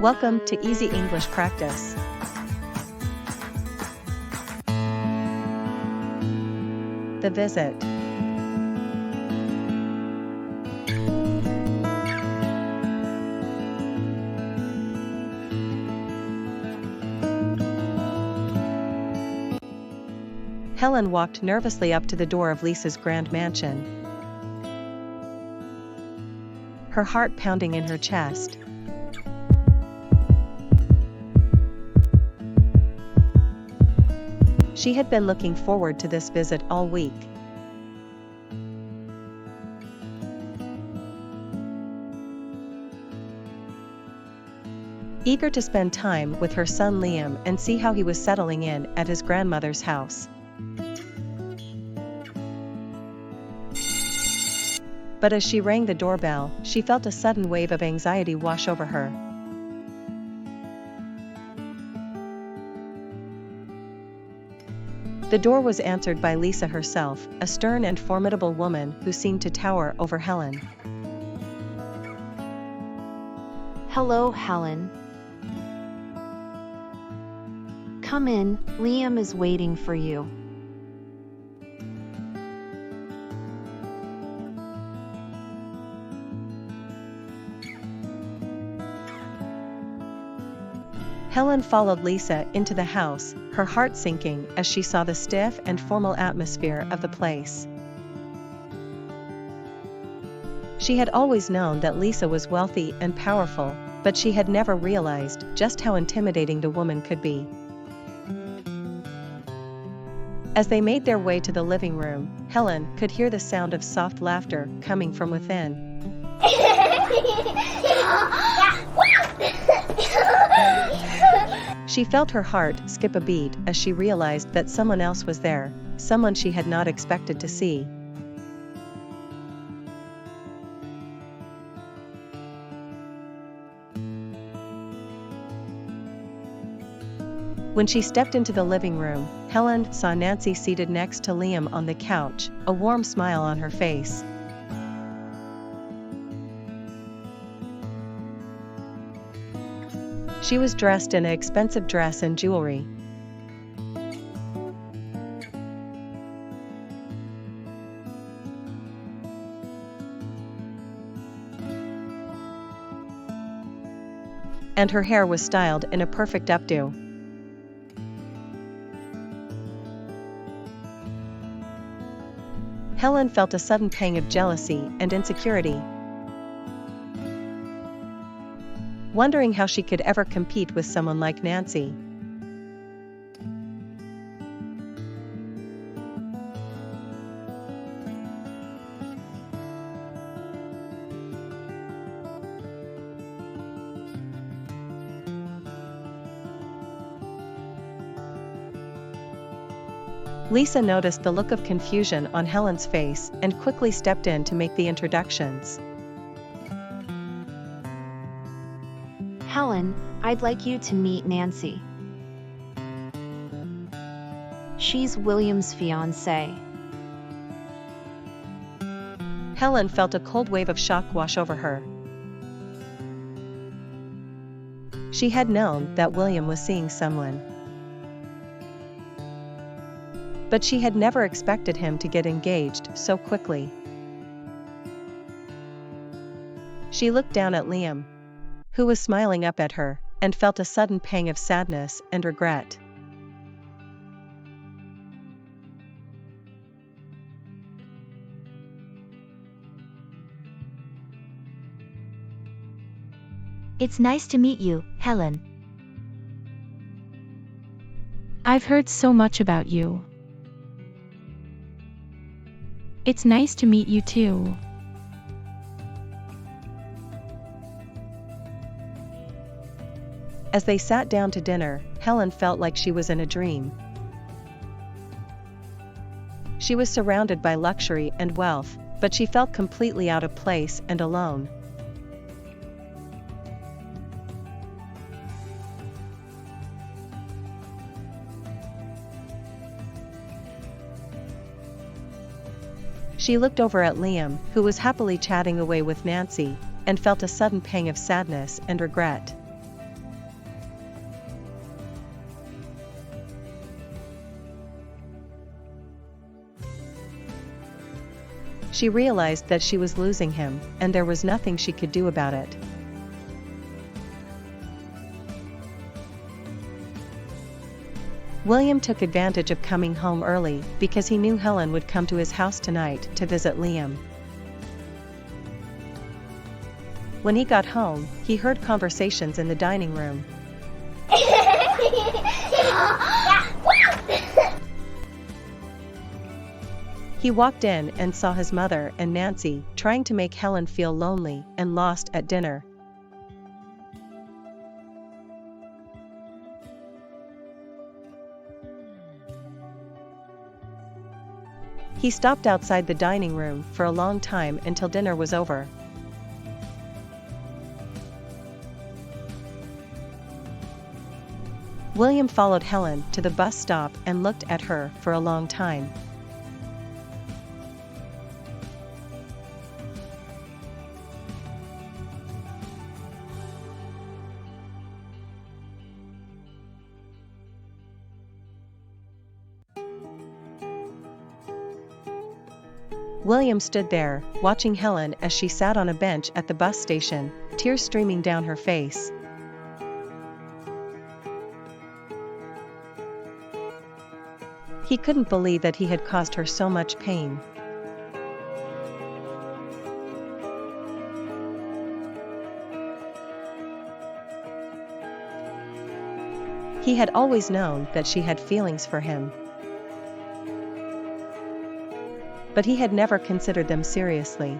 Welcome to Easy English Practice. The visit. Helen walked nervously up to the door of Lisa's grand mansion, her heart pounding in her chest. She had been looking forward to this visit all week. Eager to spend time with her son Liam and see how he was settling in at his grandmother's house. But as she rang the doorbell, she felt a sudden wave of anxiety wash over her. The door was answered by Lisa herself, a stern and formidable woman who seemed to tower over Helen. Hello, Helen. Come in, Liam is waiting for you. Helen followed Lisa into the house, her heart sinking as she saw the stiff and formal atmosphere of the place. She had always known that Lisa was wealthy and powerful, but she had never realized just how intimidating the woman could be. As they made their way to the living room, Helen could hear the sound of soft laughter coming from within. She felt her heart skip a beat as she realized that someone else was there, someone she had not expected to see. When she stepped into the living room, Helen saw Nancy seated next to Liam on the couch, a warm smile on her face. She was dressed in an expensive dress and jewelry. And her hair was styled in a perfect updo. Helen felt a sudden pang of jealousy and insecurity, wondering how she could ever compete with someone like Nancy. Lisa noticed the look of confusion on Helen's face and quickly stepped in to make the introductions. Helen, I'd like you to meet Nancy. She's William's fiancée. Helen felt a cold wave of shock wash over her. She had known that William was seeing someone, but she had never expected him to get engaged so quickly. She looked down at Liam, who was smiling up at her, and felt a sudden pang of sadness and regret. It's nice to meet you, Helen. I've heard so much about you. It's nice to meet you too. As they sat down to dinner, Helen felt like she was in a dream. She was surrounded by luxury and wealth, but she felt completely out of place and alone. She looked over at Liam, who was happily chatting away with Nancy, and felt a sudden pang of sadness and regret. She realized that she was losing him, and there was nothing she could do about it. William took advantage of coming home early because he knew Helen would come to his house tonight to visit Liam. When he got home, he heard conversations in the dining room. He walked in and saw his mother and Nancy trying to make Helen feel lonely and lost at dinner. He stopped outside the dining room for a long time until dinner was over. William followed Helen to the bus stop and looked at her for a long time. William stood there, watching Helen as she sat on a bench at the bus station, tears streaming down her face. He couldn't believe that he had caused her so much pain. He had always known that she had feelings for him, but he had never considered them seriously.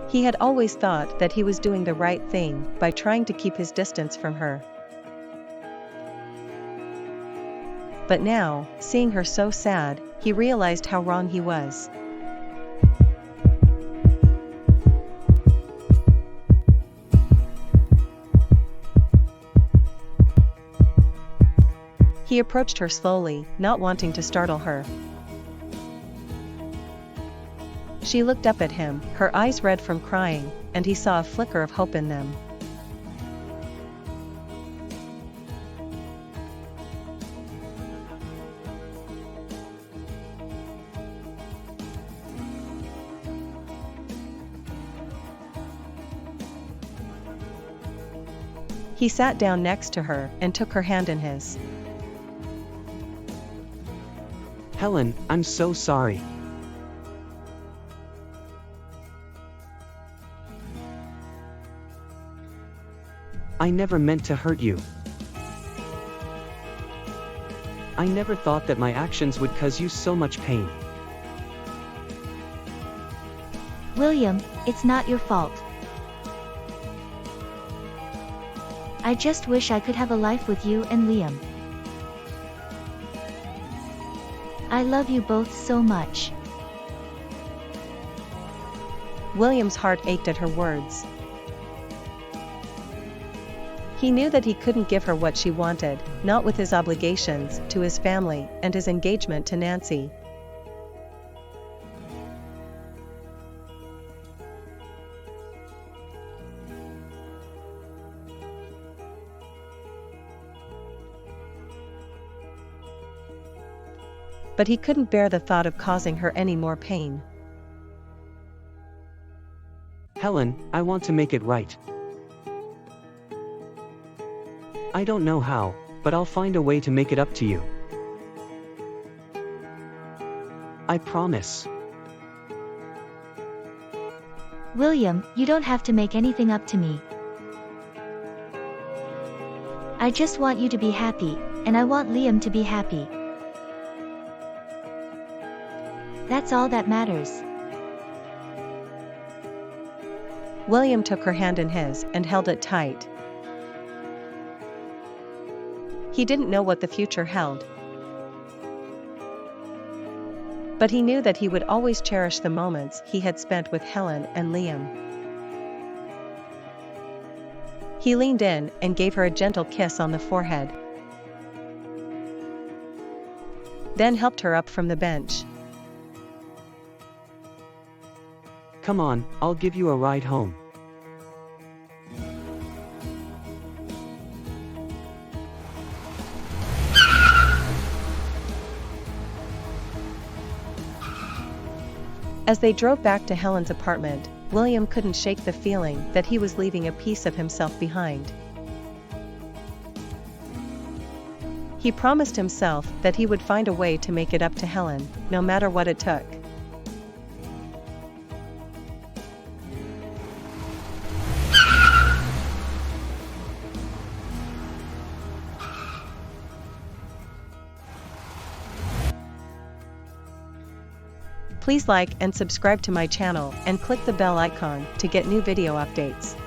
He had always thought that he was doing the right thing by trying to keep his distance from her. But now, seeing her so sad, he realized how wrong he was. He approached her slowly, not wanting to startle her. She looked up at him, her eyes red from crying, and he saw a flicker of hope in them. He sat down next to her and took her hand in his. Helen, I'm so sorry. I never meant to hurt you. I never thought that my actions would cause you so much pain. William, it's not your fault. I just wish I could have a life with you and Liam. I love you both so much. William's heart ached at her words. He knew that he couldn't give her what she wanted, not with his obligations to his family and his engagement to Nancy. But he couldn't bear the thought of causing her any more pain. Helen, I want to make it right. I don't know how, but I'll find a way to make it up to you. I promise. William, you don't have to make anything up to me. I just want you to be happy, and I want Liam to be happy. That's all that matters. William took her hand in his and held it tight. He didn't know what the future held, but he knew that he would always cherish the moments he had spent with Helen and Liam. He leaned in and gave her a gentle kiss on the forehead, then helped her up from the bench. Come on, I'll give you a ride home. As they drove back to Helen's apartment, William couldn't shake the feeling that he was leaving a piece of himself behind. He promised himself that he would find a way to make it up to Helen, no matter what it took. Please like and subscribe to my channel and click the bell icon to get new video updates.